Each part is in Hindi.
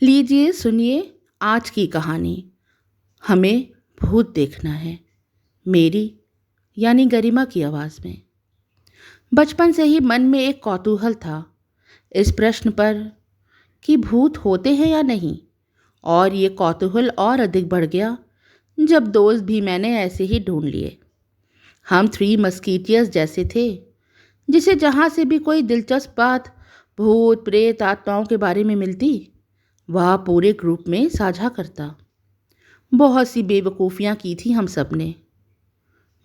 लीजिए सुनिए आज की कहानी। हमें भूत देखना है। मेरी यानी गरिमा की आवाज़ में। बचपन से ही मन में एक कौतूहल था इस प्रश्न पर कि भूत होते हैं या नहीं। और ये कौतूहल और अधिक बढ़ गया जब दोस्त भी मैंने ऐसे ही ढूंढ लिए। हम थ्री मस्कीटियर्स जैसे थे, जिसे जहाँ से भी कोई दिलचस्प बात भूत प्रेत आत्माओं के बारे में मिलती वह पूरे ग्रुप में साझा करता। बहुत सी बेवकूफ़ियाँ की थी हम सब ने।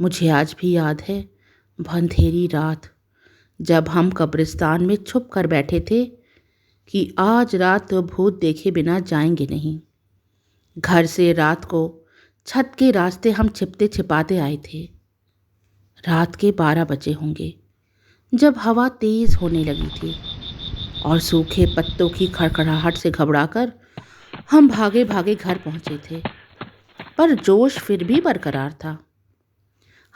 मुझे आज भी याद है वह अंधेरी रात जब हम कब्रिस्तान में छुप कर बैठे थे कि आज रात तो भूत देखे बिना जाएंगे नहीं। घर से रात को छत के रास्ते हम छिपते छिपाते आए थे। रात के 12 बजे होंगे जब हवा तेज़ होने लगी थी और सूखे पत्तों की खड़खड़ाहट से घबराकर हम भागे भागे घर पहुंचे थे। पर जोश फिर भी बरकरार था।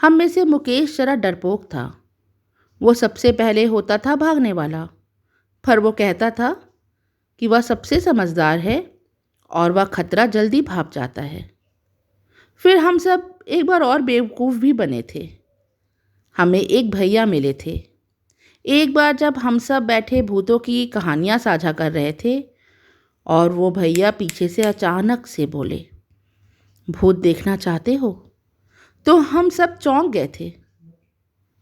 हम में से मुकेश जरा डरपोक था। वो सबसे पहले होता था भागने वाला, पर वो कहता था कि वह सबसे समझदार है और वह खतरा जल्दी भाप जाता है। फिर हम सब एक बार और बेवकूफ़ भी बने थे। हमें एक भैया मिले थे। एक बार जब हम सब बैठे भूतों की कहानियाँ साझा कर रहे थे और वो भैया पीछे से अचानक से बोले, भूत देखना चाहते हो? तो हम सब चौंक गए थे।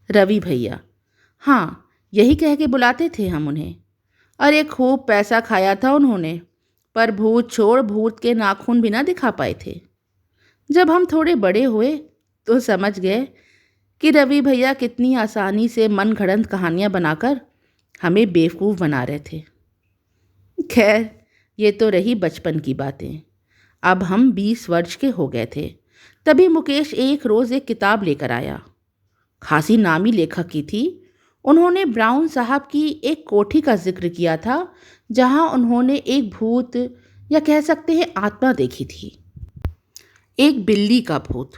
रवि भैया, हाँ यही कह के बुलाते थे हम उन्हें। अरे खूब पैसा खाया था उन्होंने, पर भूत छोड़ भूत के नाखून भी ना दिखा पाए थे। जब हम थोड़े बड़े हुए तो समझ गए कि रवि भैया कितनी आसानी से मन घड़ंत कहानियाँ बनाकर हमें बेवकूफ़ बना रहे थे। खैर, ये तो रही बचपन की बातें। अब हम 20 वर्ष के हो गए थे। तभी मुकेश एक रोज़ एक किताब लेकर आया। खासी नामी लेखक की थी। उन्होंने ब्राउन साहब की एक कोठी का जिक्र किया था जहां उन्होंने एक भूत या कह सकते हैं आत्मा देखी थी। एक बिल्ली का भूत।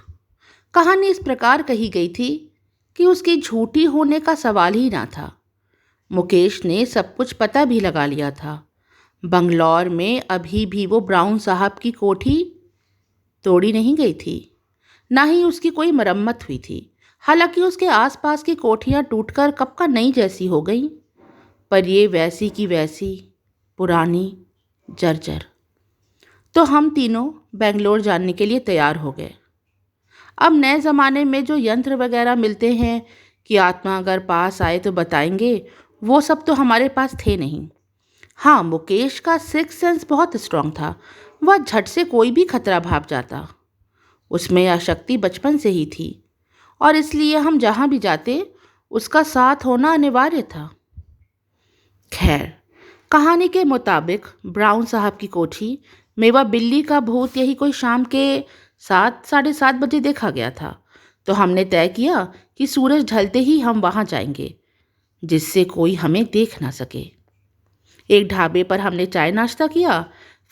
कहानी इस प्रकार कही गई थी कि उसकी झूठी होने का सवाल ही ना था। मुकेश ने सब कुछ पता भी लगा लिया था। बंगलौर में अभी भी वो ब्राउन साहब की कोठी तोड़ी नहीं गई थी, ना ही उसकी कोई मरम्मत हुई थी। हालांकि उसके आसपास की कोठियां टूटकर कब का नई जैसी हो गई, पर ये वैसी की वैसी पुरानी जर्जर। तो हम तीनों बेंगलोर जाने के लिए तैयार हो गए। अब नए ज़माने में जो यंत्र वगैरह मिलते हैं कि आत्मा अगर पास आए तो बताएंगे, वो सब तो हमारे पास थे नहीं। हाँ, मुकेश का सिक्स सेंस बहुत स्ट्रांग था। वह झट से कोई भी खतरा भाप जाता। उसमें यह शक्ति बचपन से ही थी और इसलिए हम जहाँ भी जाते उसका साथ होना अनिवार्य था। खैर, कहानी के मुताबिक ब्राउन साहब की कोठी में वह बिल्ली का भूत यही कोई शाम के 7-7:30 बजे देखा गया था। तो हमने तय किया कि सूरज ढलते ही हम वहाँ जाएंगे, जिससे कोई हमें देख ना सके। एक ढाबे पर हमने चाय नाश्ता किया।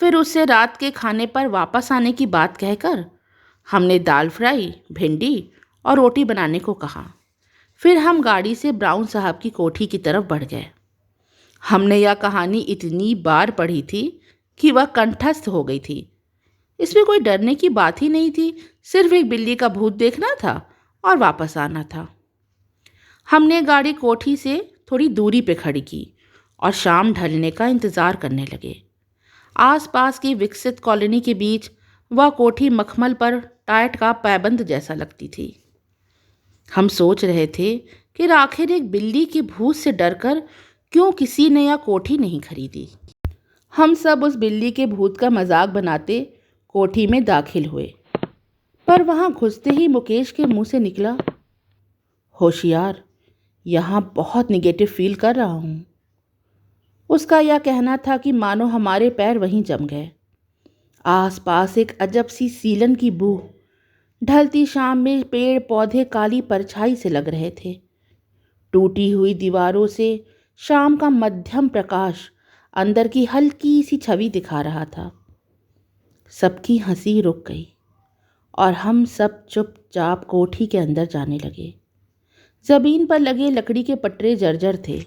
फिर उससे रात के खाने पर वापस आने की बात कहकर हमने दाल फ्राई, भिंडी और रोटी बनाने को कहा। फिर हम गाड़ी से ब्राउन साहब की कोठी की तरफ बढ़ गए। हमने यह कहानी इतनी बार पढ़ी थी कि वह कंठस्थ हो गई थी। इसमें कोई डरने की बात ही नहीं थी, सिर्फ एक बिल्ली का भूत देखना था और वापस आना था। हमने गाड़ी कोठी से थोड़ी दूरी पे खड़ी की और शाम ढलने का इंतज़ार करने लगे। आसपास की विकसित कॉलोनी के बीच वह कोठी मखमल पर टाट का पैबंद जैसा लगती थी। हम सोच रहे थे कि आखिर एक बिल्ली के भूत से डरकर क्यों किसी ने यह कोठी नहीं खरीदी। हम सब उस बिल्ली के भूत का मजाक बनाते कोठी में दाखिल हुए, पर वहाँ घुसते ही मुकेश के मुंह से निकला, होशियार, यहाँ बहुत निगेटिव फील कर रहा हूँ। उसका यह कहना था कि मानो हमारे पैर वहीं जम गए। आसपास एक अजब सी सीलन की बू। ढलती शाम में पेड़ पौधे काली परछाई से लग रहे थे। टूटी हुई दीवारों से शाम का मध्यम प्रकाश अंदर की हल्की सी छवि दिखा रहा था। सबकी हंसी रुक गई और हम सब चुपचाप कोठी के अंदर जाने लगे। ज़मीन पर लगे लकड़ी के पटरे जर्जर थे।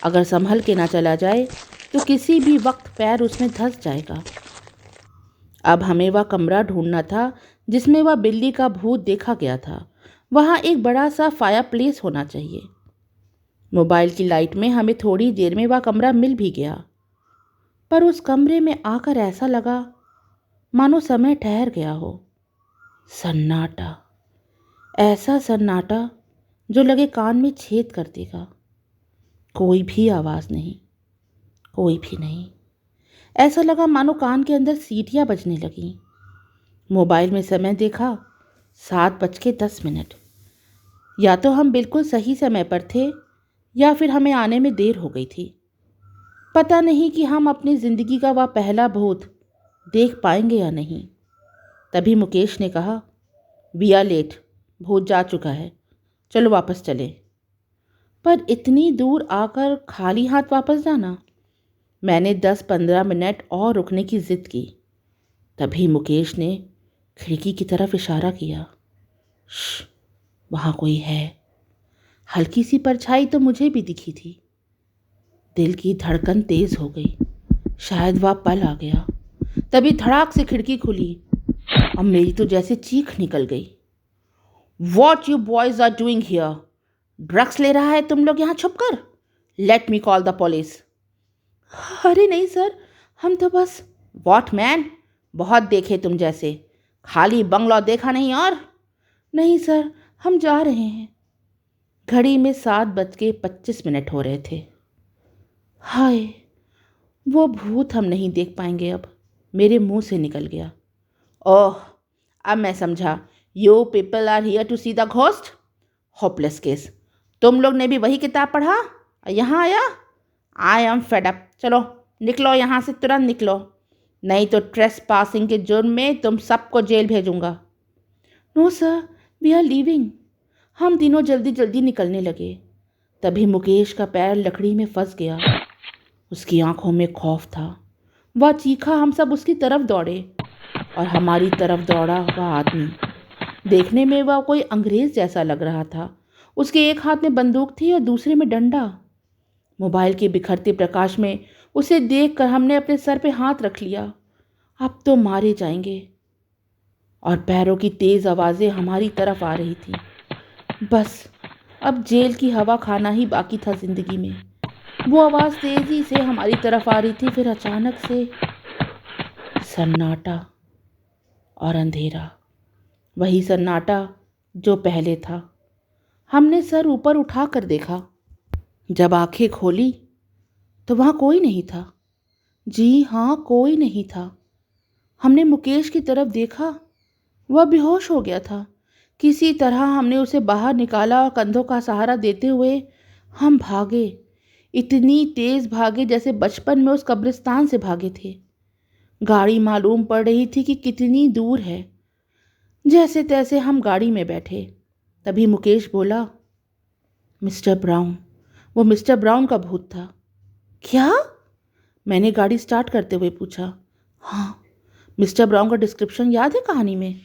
अगर संभल के ना चला जाए तो किसी भी वक्त पैर उसमें धंस जाएगा। अब हमें वह कमरा ढूंढना था जिसमें वह बिल्ली का भूत देखा गया था। वहाँ एक बड़ा सा फायरप्लेस होना चाहिए। मोबाइल की लाइट में हमें थोड़ी देर में वह कमरा मिल भी गया, पर उस कमरे में आकर ऐसा लगा मानो समय ठहर गया हो। सन्नाटा, ऐसा सन्नाटा जो लगे कान में छेद कर देगा। कोई भी आवाज़ नहीं, कोई भी नहीं। ऐसा लगा मानो कान के अंदर सीटियाँ बजने लगीं। मोबाइल में समय देखा, 7:10। या तो हम बिल्कुल सही समय पर थे या फिर हमें आने में देर हो गई थी। पता नहीं कि हम अपनी ज़िंदगी का वह पहला भूत देख पाएंगे या नहीं। तभी मुकेश ने कहा, वी आर लेट, भूत जा चुका है, चलो वापस चलें। पर इतनी दूर आकर खाली हाथ वापस जाना। मैंने 10-15 मिनट और रुकने की ज़िद की। तभी मुकेश ने खिड़की की तरफ इशारा किया। श्श, वहाँ कोई है। हल्की सी परछाई तो मुझे भी दिखी थी। दिल की धड़कन तेज हो गई, शायद वह पल आ गया। तभी धड़ाक से खिड़की खुली और मेरी तो जैसे चीख निकल गई। What you boys are doing here? Drugs ले रहा है तुम लोग यहाँ छुप कर? Let me call the police. अरे नहीं सर, हम तो बस। वॉट मैन, बहुत देखे तुम जैसे, खाली बंगला देखा नहीं और? नहीं सर, हम जा रहे हैं। घड़ी में 7:25 हो रहे थे। हाय, वो भूत हम नहीं देख पाएंगे अब, मेरे मुंह से निकल गया। ओह, अब मैं समझा। You people are here to see the ghost. Hopeless case. तुम लोग ने भी वही किताब पढ़ा और यहाँ आया? I am fed up. चलो निकलो यहाँ से, तुरंत निकलो, नहीं तो ट्रेस पासिंग के जुर्म में तुम सबको जेल भेजूंगा। No sir, we are leaving. हम तीनों जल्दी जल्दी निकलने लगे। तभी मुकेश का पैर लकड़ी में फंस गया। उसकी आंखों में खौफ था। वह चीखा, हम सब उसकी तरफ दौड़े और हमारी तरफ दौड़ा वह आदमी। देखने में वह कोई अंग्रेज़ जैसा लग रहा था। उसके एक हाथ में बंदूक थी और दूसरे में डंडा। मोबाइल के बिखरते प्रकाश में उसे देखकर हमने अपने सर पे हाथ रख लिया। अब तो मारे जाएंगे। और पैरों की तेज़ आवाज़ें हमारी तरफ आ रही थी। बस अब जेल की हवा खाना ही बाकी था ज़िंदगी में। वो आवाज़ तेज़ी से हमारी तरफ आ रही थी, फिर अचानक से सन्नाटा और अंधेरा। वही सन्नाटा जो पहले था। हमने सर ऊपर उठा कर देखा। जब आंखें खोली तो वहाँ कोई नहीं था। जी हाँ, कोई नहीं था। हमने मुकेश की तरफ देखा, वह बेहोश हो गया था। किसी तरह हमने उसे बाहर निकाला और कंधों का सहारा देते हुए हम भागे। इतनी तेज़ भागे जैसे बचपन में उस कब्रिस्तान से भागे थे। गाड़ी मालूम पड़ रही थी कि कितनी दूर है। जैसे तैसे हम गाड़ी में बैठे। तभी मुकेश बोला, मिस्टर ब्राउन। वो मिस्टर ब्राउन का भूत था। क्या? मैंने गाड़ी स्टार्ट करते हुए पूछा। हाँ, मिस्टर ब्राउन का डिस्क्रिप्शन याद है कहानी में?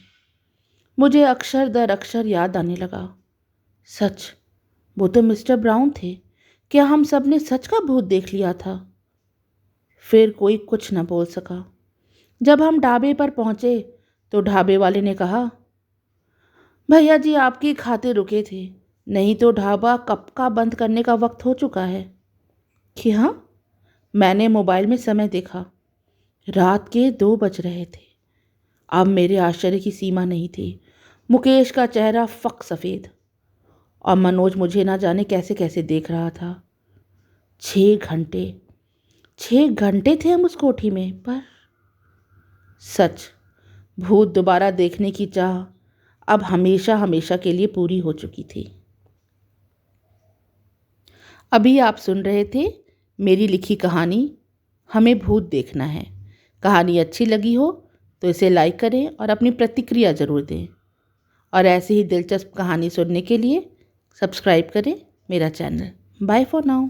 मुझे अक्षर दर अक्षर याद आने लगा। सच, वो तो मिस्टर ब्राउन थे। क्या हम सब ने सच का भूत देख लिया था? फिर कोई कुछ न बोल सका। जब हम ढाबे पर पहुंचे तो ढाबे वाले ने कहा, भैया जी आपकी खातिर रुके थे, नहीं तो ढाबा कब का बंद करने का वक्त हो चुका है। क्या? मैंने मोबाइल में समय देखा। रात के 2 बज रहे थे। अब मेरे आश्चर्य की सीमा नहीं थी। मुकेश का चेहरा फक सफ़ेद और मनोज मुझे ना जाने कैसे कैसे देख रहा था। 6 घंटे थे हम उस कोठी में। पर सच, भूत दोबारा देखने की चाह अब हमेशा हमेशा के लिए पूरी हो चुकी थी। अभी आप सुन रहे थे मेरी लिखी कहानी हमें भूत देखना है। कहानी अच्छी लगी हो तो इसे लाइक करें और अपनी प्रतिक्रिया ज़रूर दें। और ऐसे ही दिलचस्प कहानी सुनने के लिए सब्सक्राइब करें मेरा चैनल। Bye for now.